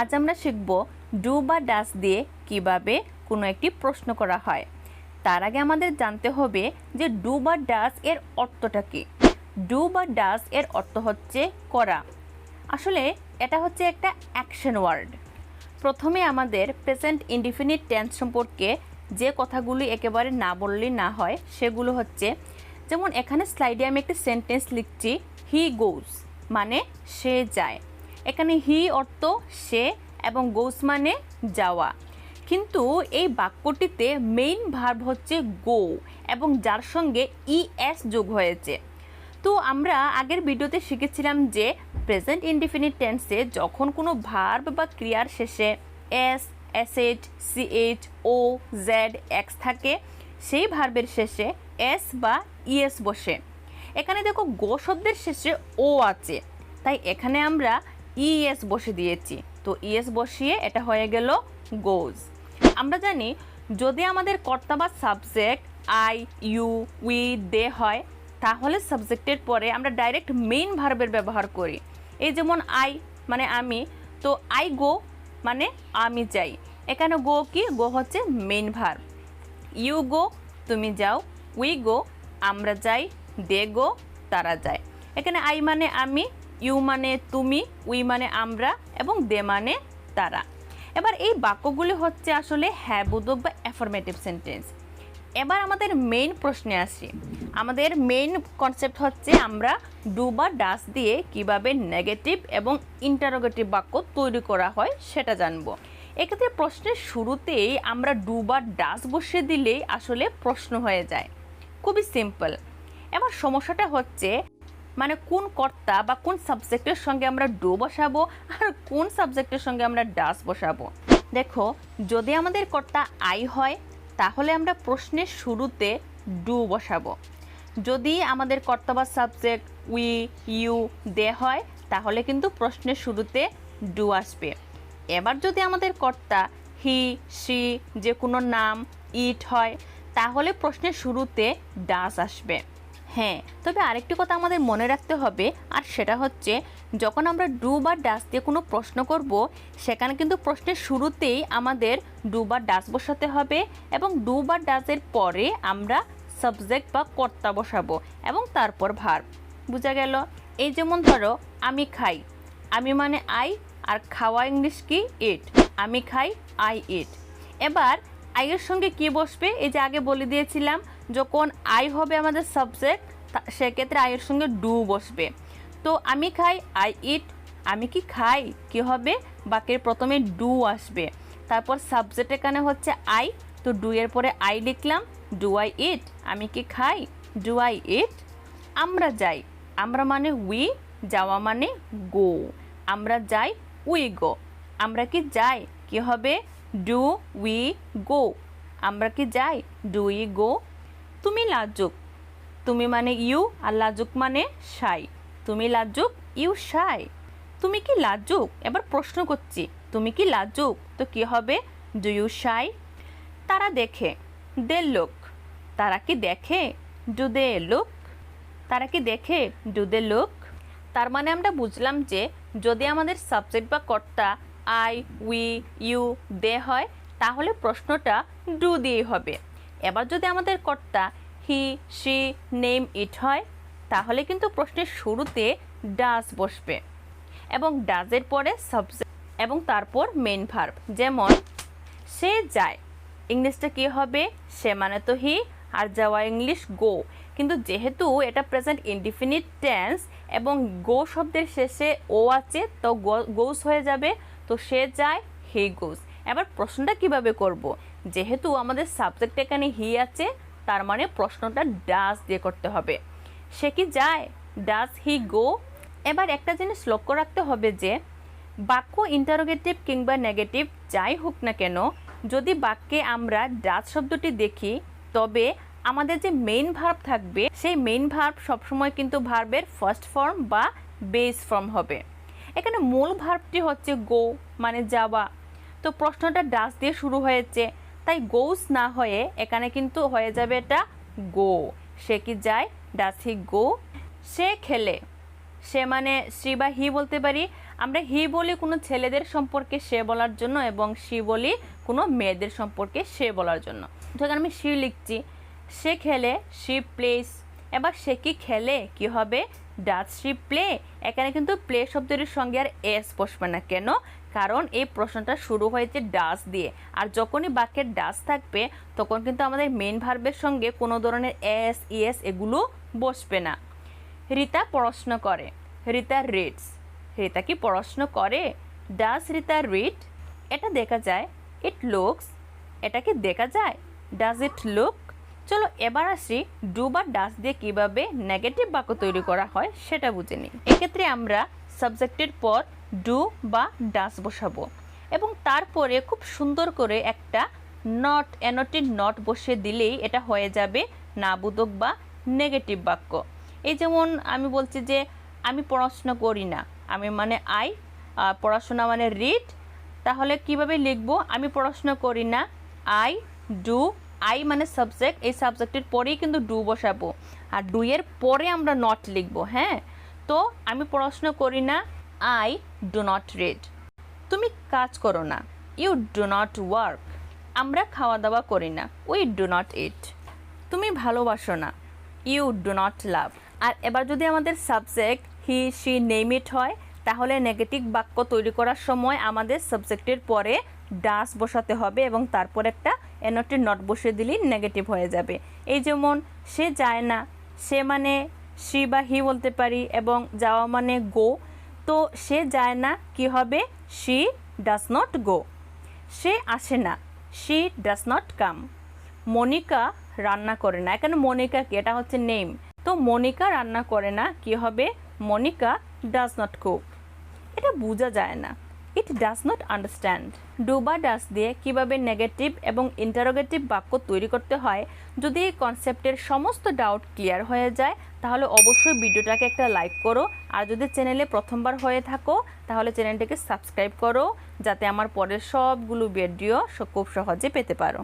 আজ আমরা শিখব ডু বা ডাস দিয়ে কিভাবে কোনো একটি প্রশ্ন করা হয়। তার আগে আমাদের জানতে হবে যে ডু বা ডাস এর অর্থটা কী। ডু বা ডাস এর অর্থ হচ্ছে করা। আসলে এটা হচ্ছে একটা অ্যাকশন ওয়ার্ড। প্রথমে আমাদের প্রেজেন্ট ইনডিফিনিট টেন্স সম্পর্কে যে কথাগুলি একেবারে না বললেই না হয় সেগুলো হচ্ছে, যেমন এখানে স্লাইডে আমি একটি সেন্টেন্স লিখছি, হি গোজ মানে সে যায়। এখানে হি অর্থ সে এবং গোজ মানে যাওয়া, কিন্তু এই বাক্যটিতে মেইন ভার্ব হচ্ছে গো এবং যার সঙ্গে ইএস যোগ হয়েছে। তো আমরা আগের ভিডিওতে শিখেছিলাম যে প্রেজেন্ট ইনডিফিনিট টেন্সে যখন কোনো ভার্ব বা ক্রিয়ার শেষে এস, এসএইচ, সিএইচ, ও, জেড, এক্স থাকে, সেই ভার্বের শেষে এস বা ইএস বসে। এখানে দেখো গো শব্দের শেষে ও আছে, তাই এখানে আমরা ইএস বসে দিয়েছি। তো ইএস বসিয়ে এটা হয়ে গেল গোজ। আমরা জানি যদি আমাদের কর্তা বা সাবজেক্ট আই, ইউ, উই, দে হয়, তাহলে সাবজেক্টের পরে আমরা ডাইরেক্ট মেইন ভার্বের ব্যবহার করি। এই যেমন আই মানে আমি, তো আই গো মানে আমি যাই। এখানে গো কি? গো হচ্ছে মেইন ভার্ব। ইউ গো তুমি যাও, উই গো আমরা যাই, দে গো তারা যায়। এখানে আই মানে আমি, ইউ মানে তুমি, উই মানে আমরা এবং দে মানে তারা। এবার এই বাক্যগুলি হচ্ছে আসলে হ্যাঁ বোধক বা অ্যাফার্মেটিভ সেন্টেন্স। এবার আমাদের মেইন প্রশ্নে আসি। আমাদের মেইন কনসেপ্ট হচ্ছে আমরা ডু বা ডাস দিয়ে কিভাবে নেগেটিভ এবং ইন্টারোগেটিভ বাক্য তৈরি করা হয় সেটা জানবো। এক্ষেত্রে প্রশ্নের শুরুতেই আমরা ডু বা ডাস বসিয়ে দিলেই আসলে প্রশ্ন হয়ে যায়। খুবই সিম্পল। এবার সমস্যাটা হচ্ছে মানে কোন কর্তা বা কোন সাবজেক্টের সঙ্গে আমরা ডু বসাবো আর কোন সাবজেক্টের সঙ্গে আমরা ডাস বসাবো। দেখো, যদি আমাদের কর্তা আই হয় তাহলে আমরা প্রশ্নের শুরুতে ডু বসাবো। যদি আমাদের কর্তা বা সাবজেক্ট উই, ইউ, দে হয় তাহলে কিন্তু প্রশ্নের শুরুতে ডু আসবে। এবার যদি আমাদের কর্তা হি, সি, যে কোনো নাম, ইট হয় তাহলে প্রশ্নের শুরুতে ডাস আসবে। হ্যাঁ, তবে আরেকটি কথা আমাদের মনে রাখতে হবে, আর সেটা হচ্ছে যখন আমরা ডু বা ডাস দিয়ে কোনো প্রশ্ন করব সেখানে কিন্তু প্রশ্নের শুরুতেই আমাদের ডু বা ডাস বসাতে হবে এবং ডু বা ডাসের পরে আমরা সাবজেক্ট বা কর্তা বসাবো এবং তারপর ভার্ব। বোঝা গেল? এই যেমন ধরো আমি খাই, আমি মানে আই, আর খাওয়া ইংলিশ কি? ইট। আমি খাই, আই ইট। এবার আইয়ের সঙ্গে কি বসবে? এই যে আগে বলে দিয়েছিলাম, যখন আই হবে আমাদের সাবজেক্ট সেক্ষেত্রে আইয়ের সঙ্গে ডু বসবে। তো আমি খাই, আই ইট। আমি কি খাই কি হবে? বাক্যের প্রথমে ডু আসবে, তারপর সাবজেক্ট এখানে হচ্ছে আই, তো ডু এর পরে আই লিখলাম, ডু আই ইট। আমি কি খাই? Do I eat. আমরা যাই, আমরা মানে উই, যাওয়া মানে গো। আমরা যাই, উই গো। আমরা কি যাই কি হবে? Do we go. আমরা কি যাই? Do we go. তুমি লাজুক, তুমি মানে ইউ আর লাজুক মানে শাই। তুমি লাজুক, ইউ শাই। তুমি কি লাজুক? এবার প্রশ্ন করছি, তুমি কি লাজুক? তো কি হবে? Do you shy. তারা দেখে, দে লুক। তারা কি দেখে? Do they look. তারা কি দেখে? Do they look. তার মানে আমরা বুঝলাম যে যদি আমাদের সাবজেক্ট বা কর্তা আই, উই, ইউ, দে হয় তাহলে প্রশ্নটা ডু দিয়েই হবে। এবার যদি আমাদের কর্তা হি, সি, নেম, ইট হয় তাহলে কিন্তু প্রশ্নের শুরুতে ডাস বসবে এবং ডাজের পরে সাবজেক্ট এবং তারপর মেইন ভার্ব। যেমন সে যায়, ইংলিশটা কি হবে? সে মানে তো হি, আর যাওয়া ইংলিশ গো। কিন্তু যেহেতু এটা প্রেজেন্ট ইনডিফিনিট টেন্স এবং গো শব্দের শেষে ও আছে, তো গোস হয়ে যাবে। তো সে যায়, হি গোস। এবার প্রশ্নটা কিভাবে করব? যেহেতু আমাদের সাবজেক্ট এখানে হি আছে, তার মানে প্রশ্নটা ডাস দিয়ে করতে হবে। সে কি যায়? ডাস হি গো? এবার একটা জিনিস লক্ষ্য রাখতে হবে যে বাক্য ইন্টারোগেটিভ কিংবা নেগেটিভ যাই হোক না কেন, যদি বাক্যে আমরা ডাস শব্দটি দেখি তবে আমাদের যে মেইন ভার্ব থাকবে সেই মেইন ভার্ব সবসময় কিন্তু ভার্বের ফার্স্ট ফর্ম বা বেস ফর্ম হবে। এখানে মূল ভার্বটি হচ্ছে গো মানে যাওয়া, তো প্রশ্নটা ডাস দিয়ে শুরু হয়েছে, তাই গোস না হয়ে এখানে কিন্তু হয়ে যাবে এটা গো। সে কি যায়? ডাস হি গো। সে খেলে, সে মানে সি বা হি বলতে পারি, আমরা হি বলি কোনো ছেলেদের সম্পর্কে সে বলার জন্য এবং শি বলি কোনো মেয়েদের সম্পর্কে সে বলার জন্য। ধরুন আমি শি লিখছি, সে খেলে, শি প্লেস। এবার সে কি খেলে, কি হবে, ডাজ শি প্লে। এখানে কিন্তু প্লে শব্দটির সঙ্গে আর এস বসবে না, কেন? কারণ এই প্রশ্নটা শুরু হয়েছে ডাজ দিয়ে, আর যখনই বাক্যের ডাজ থাকবে তখন কিন্তু আমাদের মেইন ভার্বের সঙ্গে কোনো ধরনের এস, ইএস এগুলো বসবে না। রিতা পড়াশোনা করে, রিতা রিডস। রিতা কি পড়াশোনা করে? Does Rita read? এটা দেখা যায়, ইট লুকস। এটা কি দেখা যায়? Does it look? চলো এবার আসি ডু বা ডাজ দিয়ে কিভাবে নেগেটিভ বাক্য তৈরি করা হয় সেটা বুঝে নিই। এক্ষেত্রে আমরা সাবজেক্টের পর ডু বা ডাজ বসাবো এবং তারপরে খুব সুন্দর করে একটা নট, এনটি নট বসিয়ে দিলেই এটা হয়ে যাবে নাবোধক বা নেগেটিভ বাক্য। এই যেমন আমি বলছি যে আমি পড়াশোনা করি না, আমি মানে আই, পড়াশোনা মানে রিড। তাহলে কিভাবে লিখবো? আমি পড়াশোনা করি না, আই ডু। আই মানে সাবজেক্ট, এই সাবজেক্টের পরেই কিন্তু ডু বসাবো, আর ডু এর পরে আমরা নট লিখবো। হ্যাঁ, তো আমি পড়াশোনা করি না, আই ডু নট রিড। তুমি কাজ করো না, ইউ ডু নট ওয়ার্ক। আমরা খাওয়া দাওয়া করি না, উই ডু নট ইট। তুমি ভালোবাসো না, ইউ ডু নট লাভ। আর এবার যদি আমাদের সাবজেক্ট হি, শি, নেম ইট হয়, তাহলে নেগেটিভ বাক্য তৈরি করার সময় আমাদের সাবজেক্টের পরে ডাস বসাতে হবে এবং তারপর একটা এনটি নট বসিয়ে দিলেই নেগেটিভ হয়ে যাবে। এই যেমন সে যায় না, সে মানে শি বা হি বলতে পারি, এবং যাওয়া মানে গো। তো সে যায় না কি হবে? She does not go. সে আসে না, she does not come. Monika রান্না করে না, এখানে মনিকা কি, এটা হচ্ছে নেম। তো মনিকা রান্না করে না কি হবে? Monica does not cook. এটা বোঝা যায় না, it does not understand. Do বা ডাজ দিয়ে কিভাবে নেগেটিভ এবং ইন্টারোগেটিভ বাক্য তৈরি করতে হয়, যদি এই কনসেপ্টের সমস্ত ডাউট ক্লিয়ার হয়ে যায় তাহলে অবশ্যই ভিডিওটাকে একটা লাইক করো, আর যদি চ্যানেলে প্রথমবার হয়ে থাকো তাহলে চ্যানেলটাকে সাবস্ক্রাইব করো, যাতে আমার পরের সবগুলো ভিডিও খুব সহজে পেতে পারো।